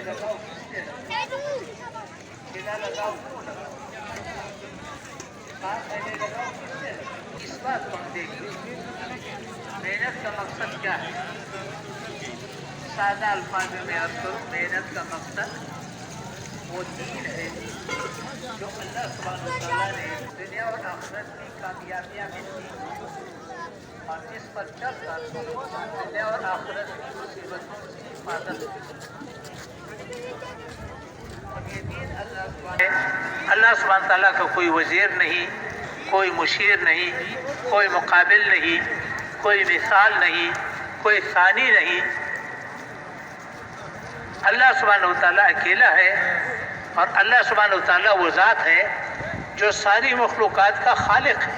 लगाओ किससे लगाओ, बिना लगाओ क्यों लगाओ, काम पहले लगाओ किससे लगाओ। इस बात को हम देखिए, मेहनत का मकसद क्या है। सादा अल्फाज में अर्ज करूं, मेहनत का मकसद वो दीन है जो अल्लाह सुब्हानहू व तआला ने दुनिया और आखिरत की कामयाबियां मिलती और जिस पर चलकर दुनिया और आखिरत की मुसीबतों से हिफाजत की। और ये दीन अल्लाह सुब्हानहू व तआला का कोई वजीर नहीं, कोई मुशीर नहीं, कोई मुकाबिल नहीं, कोई मिसाल नहीं, कोई सानी नहीं। अल्लाह सुब्हानहू व तआला अकेला है और अल्लाह सुब्हानहू व तआला वो ज़ात है जो सारी मखलूक़ात का खालिक है।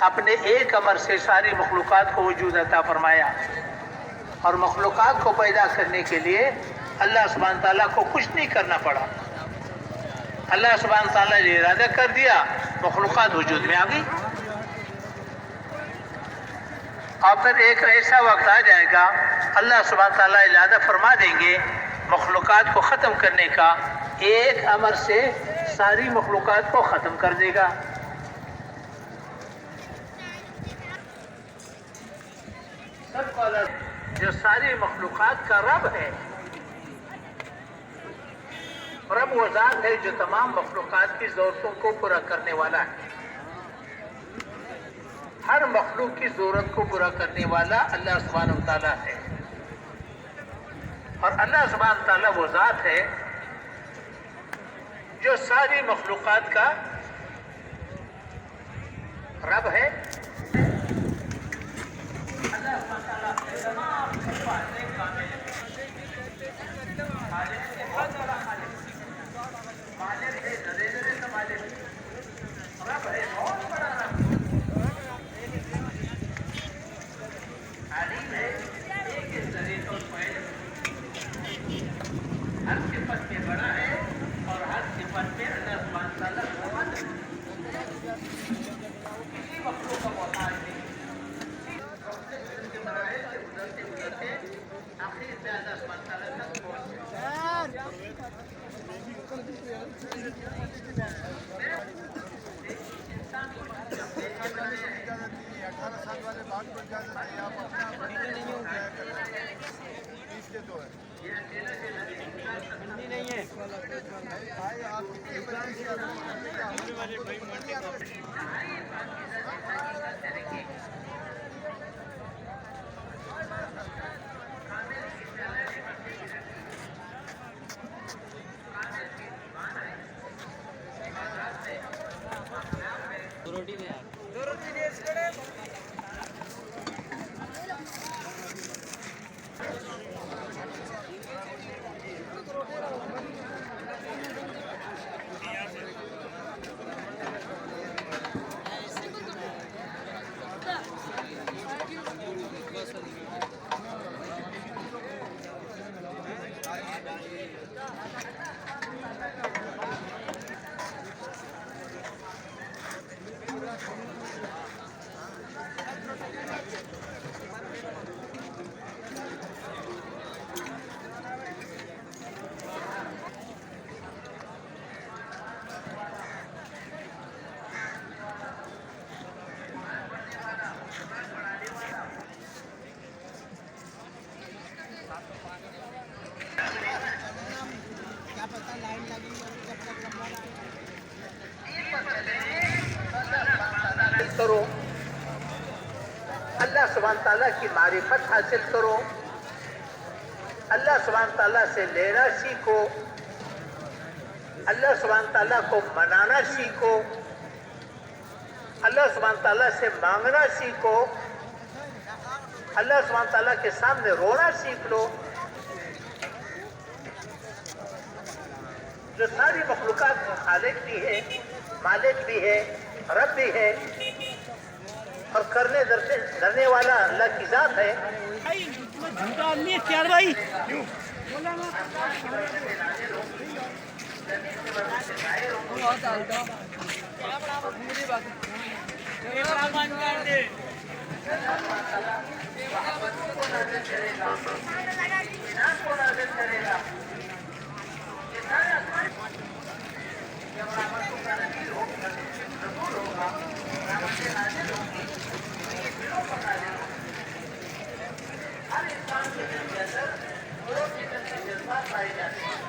अपने एक अमर से सारी मखलूक़ात को वजूद अता फरमाया और मखलूक़ात को पैदा करने के लिए अल्लाह सुब्हानहू व तआला को कुछ नहीं करना पड़ा। अल्लाह सुब्हानहू व तआला ने इरादा कर दिया, मखलूक़ात वजूद में आ गई। और फिर एक ऐसा वक्त आ जाएगा अल्लाह सुब्हानहू व तआला इरादा फरमा देंगे मखलूक़ात को ख़त्म करने का, एक अमर से सारी मखलूक़ात को ख़त्म कर देगा। सबको जो सारी मखलूक़ात का रब है, रब वो ज़ात है जो तमाम मखलूक़ात की ज़रूरतों को पूरा करने वाला है। हर मखलूक की ज़रूरत को पूरा करने वाला अल्लाह सुब्हानहू व तआला है। और अल्लाह सुब्हानहू व तआला वो ज़ात है जो सारी मखलूक़ात का रब है। अल्लाह सुब्हानहू व तआला तमाम सिफ़ात कामिल है। खालिक है, बहुत बड़ा खालिक, मालिक है, ज़रे-ज़रे का मालिक, रब है, बहुत बड़ा रब, आलिम है, एक ज़रे का फ़ैल, हर सिफत में बड़ा है और हर सिफत में अल्लाह सुब्हानहू व तआला मोहम्मद किसी मखलूक का मोहताज नहीं। गुजरते गुजरते आखिर में अल्लाह सुब्हानहू व तआला तक पहुंच करो, अल्लाह सुब्हानहू व तआला की मारिफत हासिल करो, अल्लाह सुब्हानहू व तआला से लेना सीखो, अल्लाह सुब्हानहू व तआला को मनाना सीखो, अल्लाह सुब्हानहू व तआला से मांगना सीखो, अल्लाह सुब्हानहू व तआला के सामने रोना सीख लो। जो सारी मखलूक़ात का खालिक भी है, मालिक भी है, रब भी है और करने धरने वाला अल्लाह की ज़ात है। नाज़िल करेगा, इत्मीनान को नाज़िल करेगा। ये सारे जब रहमतों का नज़ीर होगा, रसूल होगा, रहमतें नाज़िल होंगी, तो ये दिलों पर नाज़िल होगी। हर इंसान के दिल के अंदर दो किस्म के जज्बात पाए जाते हैं।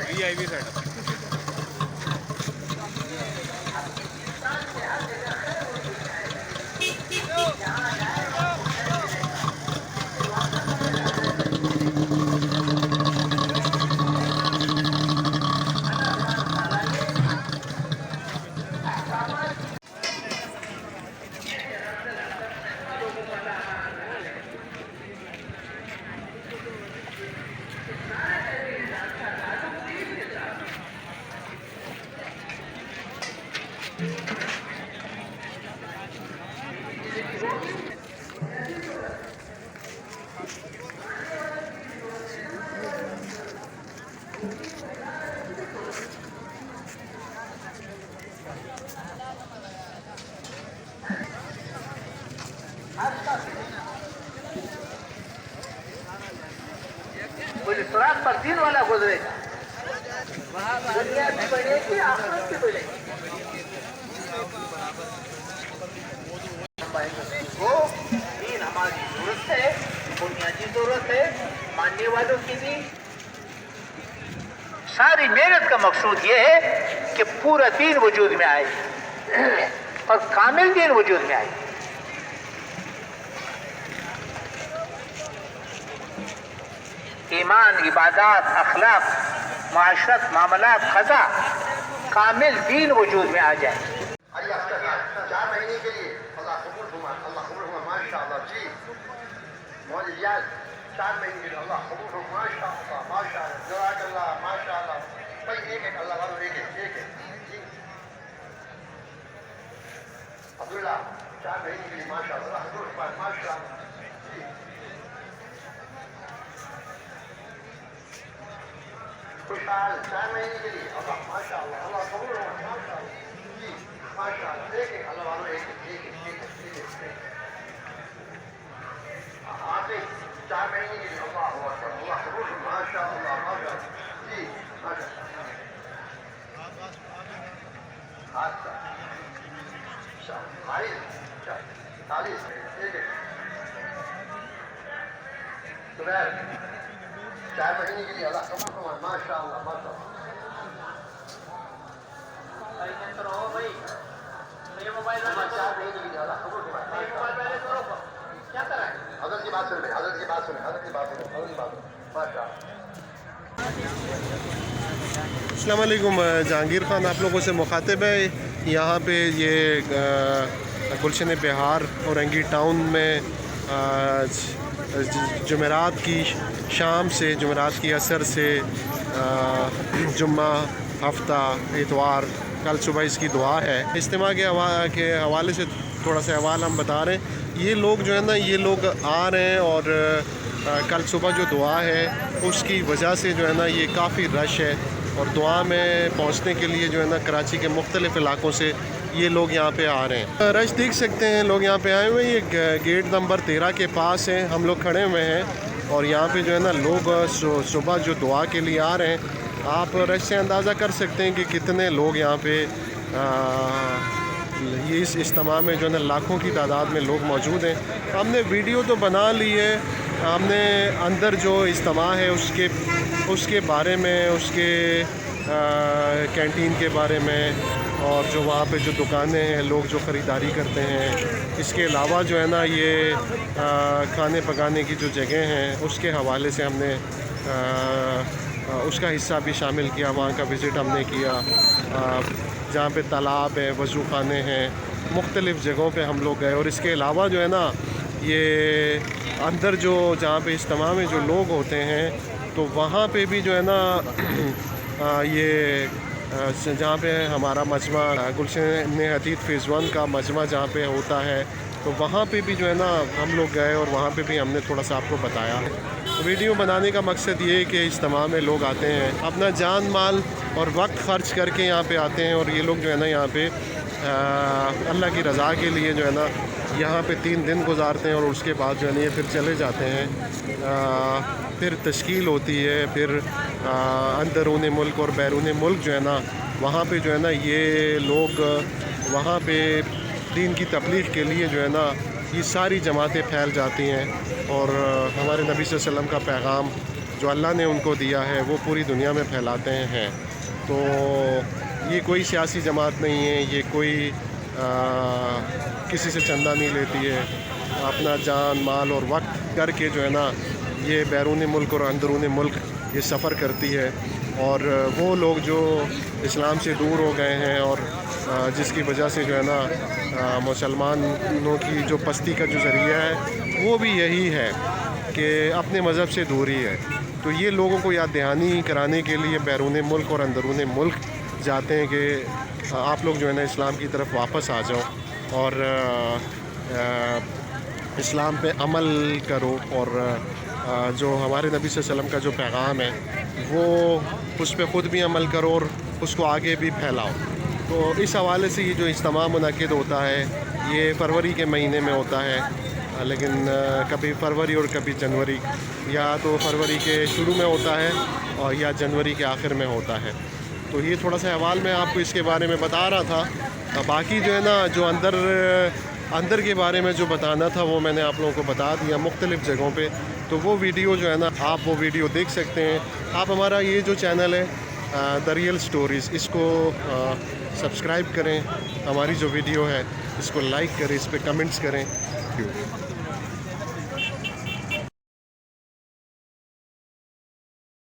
VIP setup. सिरात पर दिन वाला गुजरेगा, दुनिया भी बढ़ेगी, आखिरत भी बढ़ेगी। वो दीन हमारी जरूरत है, बुनियादी जरूरत है, मानने वालों की भी। सारी मेहनत का मकसूद ये है कि पूरा दीन वजूद में आए और कामिल दीन वजूद में आए। ईमान, इबादत, अखलाक, माशरत, मामलात, क़ज़ा, कामिल दीन वजूद में आ जाए। 4 महीने के लिए अल्लाह कबूल फरमा, अल्लाह कबूल फरमा, माशाअल्लाह जी। मौलियात 4 महीने के लिए अल्लाह कबूल फरमा, माशाअल्लाह माशाअल्लाह, जज़ाकल्लाह माशाअल्लाह। भाई एक अल्लाह वालों एक जी। अब्दुल्ला 4 महीने के लिए माशाअल्लाह कबूल फरमा, माशाअल्लाह जी। खुशहाल 4 महीने के लिए अल्लाह माशाअल्लाह, अल्लाह कबूल फरमा, माशाअल्लाह जी, माशाअल्लाह। एक अल्लाह वालों एक आप 4 महीने के लिए अल्लाह अकबर, अल्लाह कबूल फरमा, माशाअल्लाह माशाअल्लाह जी, माशाअल्लाह। अच्छा 40 एक 4 महीने के लिए अल्लाह कबूल फरमा, माशाअल्लाह माशाअल्लाह। ये मोबाइल 4 महीने के लिए अल्लाह कबूल फरमा, क्या करा है? हज़रत की बात सुने, हज़रत की बात सुने, हज़रत की बात सुने, हज़रत की बात सुने, माशाअल्लाह। अस्सलाम वालेकुम, जहांगीर ख़ान आप लोगों से मुखातिब है। यहाँ पे ये गुलशन बिहार औरंगी टाउन में जुमेरात की शाम से, जुमेरात की असर से जुम्मा, हफ्ता, इतवार, कल सुबह इसकी दुआ है। इज्तिमा के हवाले से थोड़ा सा अहवाल हम बता रहे हैं। ये लोग जो है ना, ये लोग आ रहे हैं और कल सुबह जो दुआ है उसकी वजह से जो है ना ये काफ़ी रश है। और दुआ में पहुंचने के लिए जो है ना कराची के मुख्तलिफ़ इलाक़ों से ये लोग यहाँ पे आ रहे हैं। रश देख सकते हैं, लोग यहाँ पे आए हुए हैं। ये गेट नंबर 13 के पास है, हम लोग खड़े हुए हैं। और यहाँ पे जो है ना लोग सुबह जो दुआ के लिए आ रहे हैं। आप रश से अंदाज़ा कर सकते हैं कि कितने लोग यहाँ पे ये इस इज्तिमा में जो है ना लाखों की तादाद में लोग मौजूद हैं। हमने वीडियो तो बना ली है, हमने अंदर जो इज्तिमा है उसके बारे में, उसके कैंटीन के बारे में, और जो वहाँ पे जो दुकानें हैं, लोग जो ख़रीदारी करते हैं, इसके अलावा जो है ना ये खाने पकाने की जो जगह हैं उसके हवाले से हमने उसका हिस्सा भी शामिल किया। वहाँ का विज़िट हमने किया, जहाँ पे तालाब है, वज़ू खाने हैं, मुख्तलिफ़ जगहों पे हम लोग गए। और इसके अलावा जो है ना ये अंदर जो जहाँ पे इज्तिमा में जो लोग होते हैं तो वहाँ पे भी जो है ना ये जहाँ पे हमारा मजमा गुलशन हदीद फ़ेज़ 1 का मजमा जहाँ पे होता है, तो वहाँ पे भी जो है ना हम लोग गए और वहाँ पे भी हमने थोड़ा सा आपको बताया। वीडियो बनाने का मकसद ये है कि इज्तिमा में लोग आते हैं, अपना जान माल और वक्त ख़र्च करके यहाँ पे आते हैं, और ये लोग जो है ना यहाँ पे अल्लाह की रज़ा के लिए जो है ना यहाँ पे 3 दिन गुजारते हैं, और उसके बाद जो है ना ये फिर चले जाते हैं। फिर तश्कील होती है, फिर अंदरून मुल्क और बैरून मुल्क जो है ना वहाँ पे जो है ना ये लोग वहाँ पे दीन की तबलीग के लिए जो है ना ये सारी जमातें फैल जाती हैं, और हमारे नबी सल्लल्लाहु अलैहि वसल्लम का पैगाम जो अल्लाह ने उनको दिया है वो पूरी दुनिया में फैलाते हैं। तो ये कोई सियासी जमात नहीं है, ये कोई किसी से चंदा नहीं लेती है, अपना जान माल और वक्त करके जो है ना ये बैरून मुल्क और अंदरून मुल्क ये सफ़र करती है। और वो लोग जो इस्लाम से दूर हो गए हैं और जिसकी वजह से जो है ना मुसलमानों की जो पस्ती का जो ज़रिया है वो भी यही है कि अपने मज़हब से दूरी है। तो ये लोगों को याद दहानी कराने के लिए बैरून मुल्क और अंदरून मुल्क जाते हैं कि आप लोग जो है ना इस्लाम की तरफ वापस आ जाओ और इस्लाम पे अमल करो, और जो हमारे नबी सल्लल्लाहु अलैहि वसल्लम का जो पैगाम है वो उस पर ख़ुद भी अमल करो और उसको आगे भी फैलाओ। तो इस हवाले से ये जो इज्तिमा मुनक़िद होता है ये फरवरी के महीने में होता है, लेकिन कभी फरवरी और कभी जनवरी, या तो फरवरी के शुरू में होता है और या जनवरी के आखिर में होता है। तो ये थोड़ा सा अहवाल मैं आपको इसके बारे में बता रहा था। बाकी जो है ना जो अंदर के बारे में जो बताना था वो मैंने आप लोगों को बता दिया मुख्तलिफ़ जगहों पे। तो वो वीडियो जो है ना आप वो वीडियो देख सकते हैं। आप हमारा ये जो चैनल है द रियल स्टोरीज़, इसको सब्सक्राइब करें, हमारी जो वीडियो है इसको लाइक करें, इस पर कमेंट्स करें।